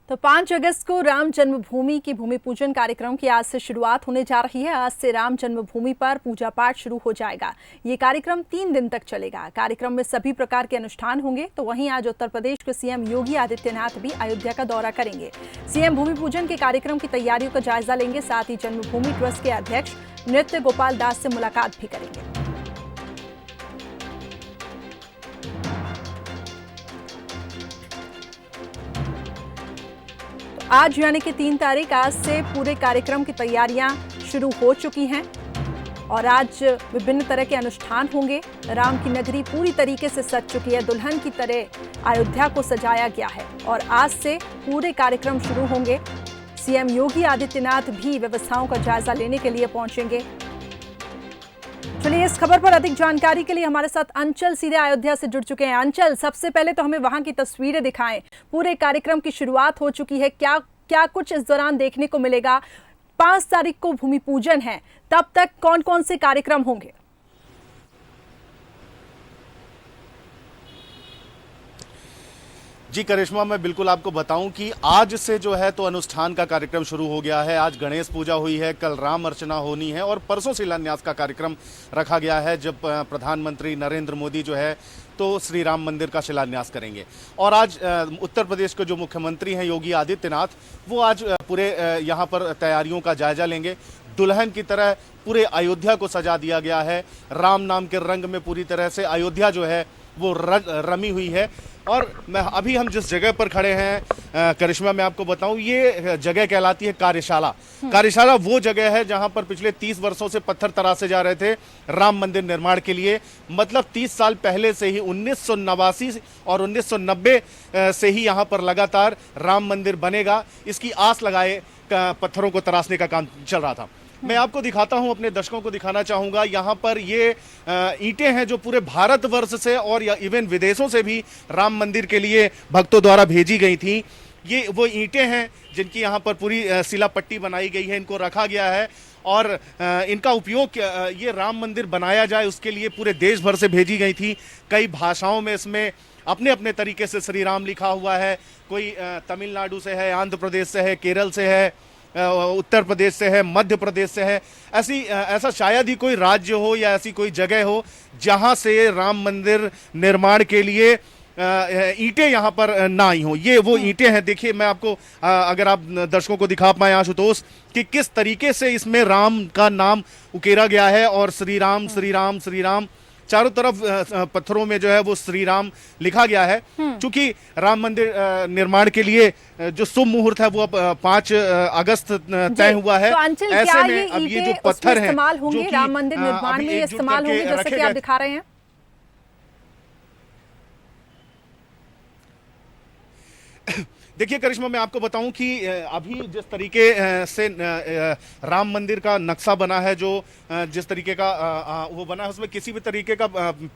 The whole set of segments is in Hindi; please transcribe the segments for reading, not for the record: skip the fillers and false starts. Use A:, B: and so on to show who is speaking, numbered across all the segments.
A: तो 5 अगस्त को राम जन्मभूमि की भूमि पूजन कार्यक्रम की आज से शुरुआत होने जा रही है। आज से राम जन्मभूमि पर पूजा पाठ शुरू हो जाएगा। ये कार्यक्रम 3 दिन तक चलेगा। कार्यक्रम में सभी प्रकार के अनुष्ठान होंगे। तो वहीं आज उत्तर प्रदेश के सीएम योगी आदित्यनाथ भी अयोध्या का दौरा करेंगे। सीएम भूमि पूजन के कार्यक्रम की तैयारियों का जायजा लेंगे। साथ ही जन्मभूमि ट्रस्ट के अध्यक्ष नृत्य गोपाल दास से मुलाकात भी करेंगे। आज यानी कि 3 तारीख, आज से पूरे कार्यक्रम की तैयारियां शुरू हो चुकी हैं और आज विभिन्न तरह के अनुष्ठान होंगे। राम की नगरी पूरी तरीके से सज चुकी है। दुल्हन की तरह अयोध्या को सजाया गया है और आज से पूरे कार्यक्रम शुरू होंगे। सीएम योगी आदित्यनाथ भी व्यवस्थाओं का जायजा लेने के लिए पहुंचेंगे। चलिए, इस खबर पर अधिक जानकारी के लिए हमारे साथ अंचल सीधे अयोध्या से जुड़ चुके हैं। अंचल, सबसे पहले तो हमें वहां की तस्वीरें दिखाएं। पूरे कार्यक्रम की शुरुआत हो चुकी है। क्या कुछ इस दौरान देखने को मिलेगा? 5 तारीख को भूमि पूजन है, तब तक कौन कौन से कार्यक्रम होंगे?
B: जी करिश्मा, मैं बिल्कुल आपको बताऊं कि आज से जो है तो अनुष्ठान का कार्यक्रम शुरू हो गया है। आज गणेश पूजा हुई है, कल राम अर्चना होनी है और परसों शिलान्यास का कार्यक्रम रखा गया है, जब प्रधानमंत्री नरेंद्र मोदी जो है तो श्री राम मंदिर का शिलान्यास करेंगे। और आज उत्तर प्रदेश के जो मुख्यमंत्री हैं योगी आदित्यनाथ, वो आज पूरे यहाँ पर तैयारियों का जायजा लेंगे। दुल्हन की तरह पूरे अयोध्या को सजा दिया गया है। राम नाम के रंग में पूरी तरह से अयोध्या जो है वो रमी हुई है। और अभी हम जिस जगह पर खड़े हैं करिश्मा, मैं आपको बताऊं, ये जगह कहलाती है कार्यशाला। कार्यशाला वो जगह है जहां पर पिछले 30 वर्षों से पत्थर तरासे जा रहे थे राम मंदिर निर्माण के लिए। मतलब 30 साल पहले से ही 1989 और 1990 से ही यहां पर लगातार राम मंदिर बनेगा, इसकी आस लगाए पत्थरों को तराशने का काम चल रहा था। मैं आपको दिखाता हूं, अपने दर्शकों को दिखाना चाहूंगा। यहां पर ये ईंटें हैं जो पूरे भारतवर्ष से और या इवन विदेशों से भी राम मंदिर के लिए भक्तों द्वारा भेजी गई थी। ये वो ईंटें हैं जिनकी यहां पर पूरी शिला पट्टी बनाई गई है, इनको रखा गया है और इनका उपयोग ये राम मंदिर बनाया जाए उसके लिए पूरे देश भर से भेजी गई थी। कई भाषाओं में इसमें अपने अपने तरीके से श्री राम लिखा हुआ है। कोई तमिलनाडु से है, आंध्र प्रदेश से है, केरल से है, उत्तर प्रदेश से है, मध्य प्रदेश से है। ऐसा शायद ही कोई राज्य हो या ऐसी कोई जगह हो जहां से राम मंदिर निर्माण के लिए ईंटें यहां पर ना आई हो। ये वो ईंटें हैं। देखिए, मैं आपको अगर आप दर्शकों को दिखा पाए आशुतोष कि किस तरीके से इसमें राम का नाम उकेरा गया है और श्री राम श्री राम श्री राम चारों तरफ पत्थरों में जो है वो श्री राम लिखा गया है। चूंकि राम मंदिर निर्माण के लिए जो शुभ मुहूर्त है वो अब 5 अगस्त तय हुआ है।
A: तो
B: ऐसे में अब ये जो पत्थर हैं
A: जो कि राम मंदिर निर्माण में इस्तेमाल होंगे, जैसे कि आप दिखा रहे हैं।
B: देखिए करिश्मा, मैं आपको बताऊं कि अभी जिस तरीके से राम मंदिर का नक्शा बना है, जो जिस तरीके का वो बना है, उसमें किसी भी तरीके का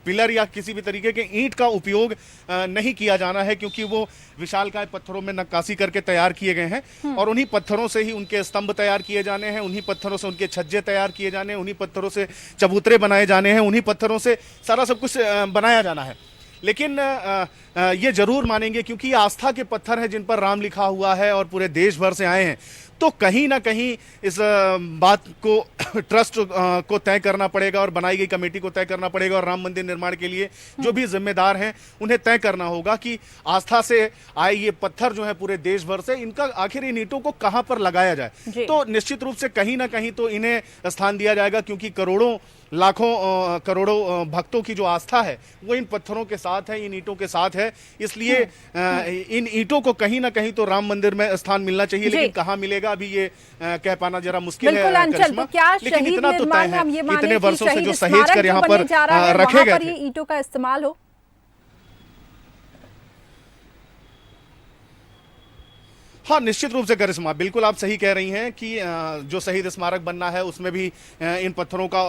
B: पिलर या किसी भी तरीके के ईंट का उपयोग नहीं किया जाना है, क्योंकि वो विशालकाय पत्थरों में नक्काशी करके तैयार किए गए हैं और उन्हीं पत्थरों से ही उनके स्तंभ तैयार किए जाने हैं, उन्हीं पत्थरों से उनके छज्जे तैयार किए जाने हैं, उन्हीं पत्थरों से चबूतरे बनाए जाने हैं, उन्हीं पत्थरों से सारा सब कुछ बनाया जाना है। लेकिन ये जरूर मानेंगे, क्योंकि ये आस्था के पत्थर हैं जिन पर राम लिखा हुआ है और पूरे देश भर से आए हैं, तो कहीं ना कहीं इस बात को ट्रस्ट को तय करना पड़ेगा और बनाई गई कमेटी को तय करना पड़ेगा और राम मंदिर निर्माण के लिए जो भी जिम्मेदार हैं उन्हें तय करना होगा कि आस्था से आए ये पत्थर जो है पूरे देश भर से, इनका आखिर इन ईंटों को कहां पर लगाया जाए। तो निश्चित रूप से कहीं ना कहीं तो इन्हें स्थान दिया जाएगा, क्योंकि करोड़ों लाखों करोड़ों भक्तों की जो आस्था है वो इन पत्थरों के साथ है, इन ईंटों के साथ है। इसलिए इन ईंटों को कहीं ना कहीं तो राम मंदिर में स्थान मिलना चाहिए, लेकिन कहाँ मिलेगा अभी ये कह पाना जरा मुश्किल है करिश्मा। लेकिन इतना तो तय है, इतने वर्षों से जो सहेज कर यहाँ पर रखे गए थे,
A: ईंटों का इस्तेमाल हो।
B: हाँ, निश्चित रूप से करिश्मा, बिल्कुल आप सही कह रही हैं कि जो शहीद स्मारक बनना है उसमें भी इन पत्थरों का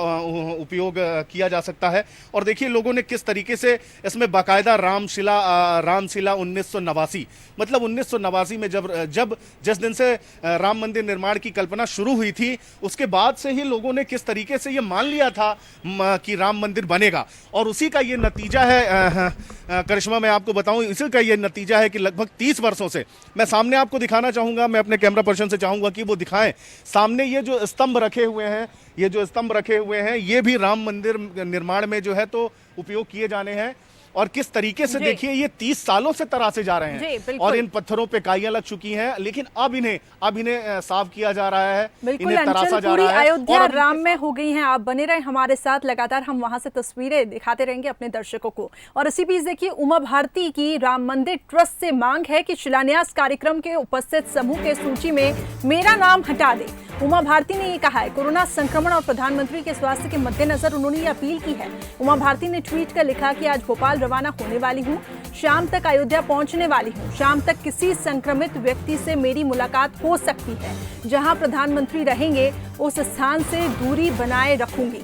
B: उपयोग किया जा सकता है। और देखिए लोगों ने किस तरीके से इसमें बाकायदा रामशिला 1989, मतलब 1989 में जब जिस दिन से राम मंदिर निर्माण की कल्पना शुरू हुई थी, उसके बाद से ही लोगों ने किस तरीके से ये मान लिया था कि राम मंदिर बनेगा। और उसी का ये नतीजा है करिश्मा, मैं आपको बताऊं, इसी का ये नतीजा है कि लगभग 30 वर्षों से, मैं सामने आपको दिखाना चाहूंगा, मैं अपने कैमरा पर्सन से चाहूंगा कि वो दिखाएं सामने ये जो स्तंभ रखे हुए हैं, ये जो स्तंभ रखे हुए हैं ये भी राम मंदिर निर्माण में जो है तो उपयोग किए जाने हैं। और किस तरीके से देखिए ये 30 सालों से तरासे जा रहे हैं और इन पत्थरों पे काइयां लग चुकी हैं, लेकिन अब इन्हें साफ किया जा रहा है, इन्हें तरासा जा रहा है।
A: अयोध्या राम में हो गई हैं। आप बने रहे हमारे साथ, लगातार हम वहां से तस्वीरें दिखाते रहेंगे अपने दर्शकों को। और इसी बीच देखिए उमा भारती की राम मंदिर ट्रस्ट से मांग है कि शिलान्यास कार्यक्रम के उपस्थित समूह के सूची में मेरा नाम हटा दे। उमा भारती ने ये कहा है। कोरोना संक्रमण और प्रधानमंत्री के स्वास्थ्य के मद्देनजर उन्होंने ये अपील की है। उमा भारती ने ट्वीट कर लिखा कि आज भोपाल रवाना होने वाली हूँ, शाम तक अयोध्या पहुंचने वाली हूँ। शाम तक किसी संक्रमित व्यक्ति से मेरी मुलाकात हो सकती है। जहां प्रधानमंत्री रहेंगे उस स्थान से दूरी बनाए रखूंगी।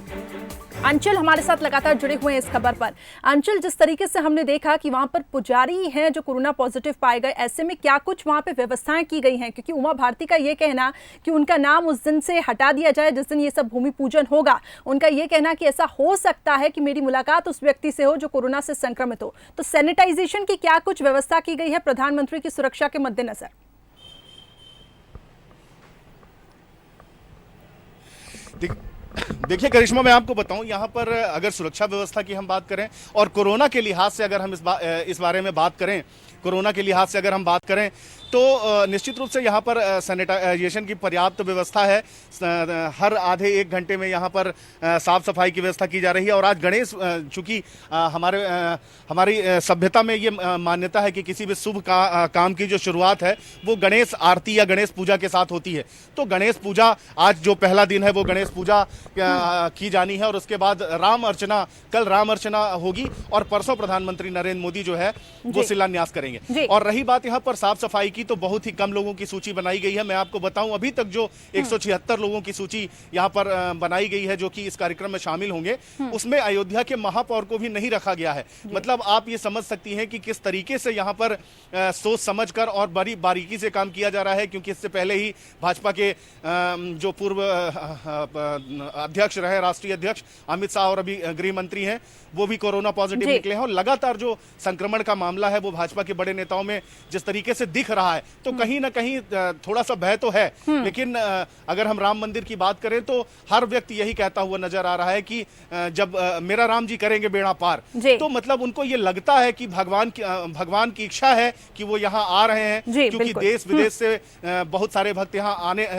A: अंचल हमारे साथ लगातार जुड़े हुए हैं इस खबर पर। अंचल, जिस तरीके से हमने देखा कि वहां पर पुजारी हैं जो कोरोना पॉजिटिव पाए गए, ऐसे में क्या कुछ वहां पे व्यवस्थाएं की गई हैं? क्योंकि उमा भारती का ये कहना कि उनका नाम उस दिन से हटा दिया जाए जिस दिन ये सब भूमि पूजन होगा, उनका ये कहना कि ऐसा हो सकता है कि मेरी मुलाकात उस व्यक्ति से हो जो कोरोना से संक्रमित हो। तो सैनिटाइजेशन की क्या कुछ व्यवस्था की गई है प्रधानमंत्री की सुरक्षा के मद्देनजर?
B: देखिए करिश्मा, मैं आपको बताऊं, यहाँ पर अगर सुरक्षा व्यवस्था की हम बात करें और कोरोना के लिहाज से अगर हम इस बारे में बात करें, कोरोना के लिहाज से अगर हम बात करें तो निश्चित रूप से यहाँ पर सैनिटाइजेशन की पर्याप्त व्यवस्था है। हर आधे 1 घंटे में यहाँ पर साफ सफाई की व्यवस्था की जा रही है। और आज गणेश, चूँकि हमारी सभ्यता में ये मान्यता है कि किसी भी शुभ काम की जो शुरुआत है वो गणेश आरती या गणेश पूजा के साथ होती है। तो गणेश पूजा आज जो पहला दिन है वो गणेश पूजा की जानी है और उसके बाद कल राम अर्चना होगी और परसों प्रधानमंत्री नरेंद्र मोदी जो है वो शिलान्यास करेंगे। और रही बात यहाँ पर साफ सफाई की, तो बहुत ही कम लोगों की सूची बनाई गई है। मैं आपको बताऊं, अभी तक जो 176 लोगों की सूची यहाँ पर बनाई गई है जो कि इस कार्यक्रम में शामिल होंगे, उसमें अयोध्या के महापौर को भी नहीं रखा गया है। मतलब आप ये समझ सकती हैं कि किस तरीके से यहाँ पर सोच समझकर और बड़ी बारीकी से काम किया जा रहा है, क्योंकि इससे पहले ही भाजपा के जो पूर्व अध्यक्ष रहे, राष्ट्रीय अध्यक्ष अमित शाह, और अभी गृह मंत्री हैं, वो भी कोरोना पॉजिटिव निकले हैं। और लगातार जो संक्रमण का मामला है वो भाजपा के बड़े नेताओं में जिस तरीके से दिख रहा है, तो कहीं ना कहीं थोड़ा सा भय तो है। लेकिन अगर हम राम मंदिर की बात करें तो हर व्यक्ति यही कहता हुआ नजर आ रहा है कि जब मेरा राम जी करेंगे बेड़ा पार, तो मतलब उनको ये लगता है कि भगवान की इच्छा है कि वो यहाँ आ रहे हैं, क्योंकि देश विदेश से बहुत सारे भक्त यहाँ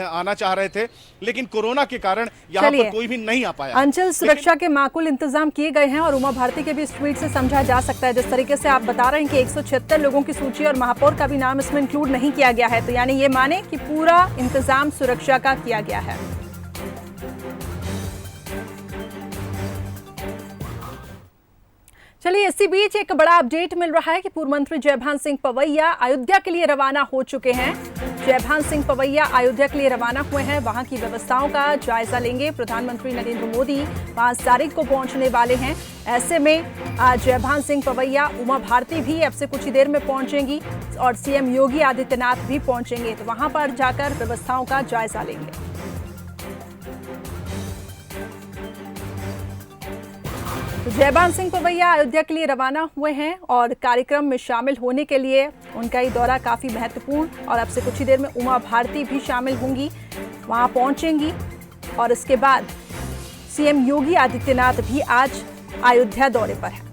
B: आना चाह रहे थे, लेकिन कोरोना के कारण यहाँ पर कोई भी नहीं आ पाया।
A: अंचल, सुरक्षा के माकूल इंतजाम किए गए हैं और उमा भारती के भी इस ट्वीट से समझा जा सकता है, जिस तरीके से आप बता रहे हैं कि 176 लोगों की सूची और महापौर का भी नाम इसमें इंक्लूड नहीं किया गया है, तो यानी ये माने कि पूरा इंतजाम सुरक्षा का किया गया है। चलिए, इसी बीच एक बड़ा अपडेट मिल रहा है कि पूर्व मंत्री जयभान सिंह पवैया अयोध्या के लिए रवाना हो चुके हैं। जयभान सिंह पवैया अयोध्या के लिए रवाना हुए हैं, वहां की व्यवस्थाओं का जायजा लेंगे। प्रधानमंत्री नरेंद्र मोदी 5 तारीख को पहुंचने वाले हैं। ऐसे में आज जयभान सिंह पवैया, उमा भारती भी अब से कुछ ही देर में पहुंचेंगी और सीएम योगी आदित्यनाथ भी पहुंचेंगे, तो वहां पर जाकर व्यवस्थाओं का जायजा लेंगे। तो जयभान सिंह पवैया अयोध्या के लिए रवाना हुए हैं और कार्यक्रम में शामिल होने के लिए उनका ये दौरा काफी महत्वपूर्ण, और अब से कुछ ही देर में उमा भारती भी शामिल होंगी, वहां पहुंचेंगी। और इसके बाद सीएम योगी आदित्यनाथ भी आज अयोध्या दौरे पर हैं।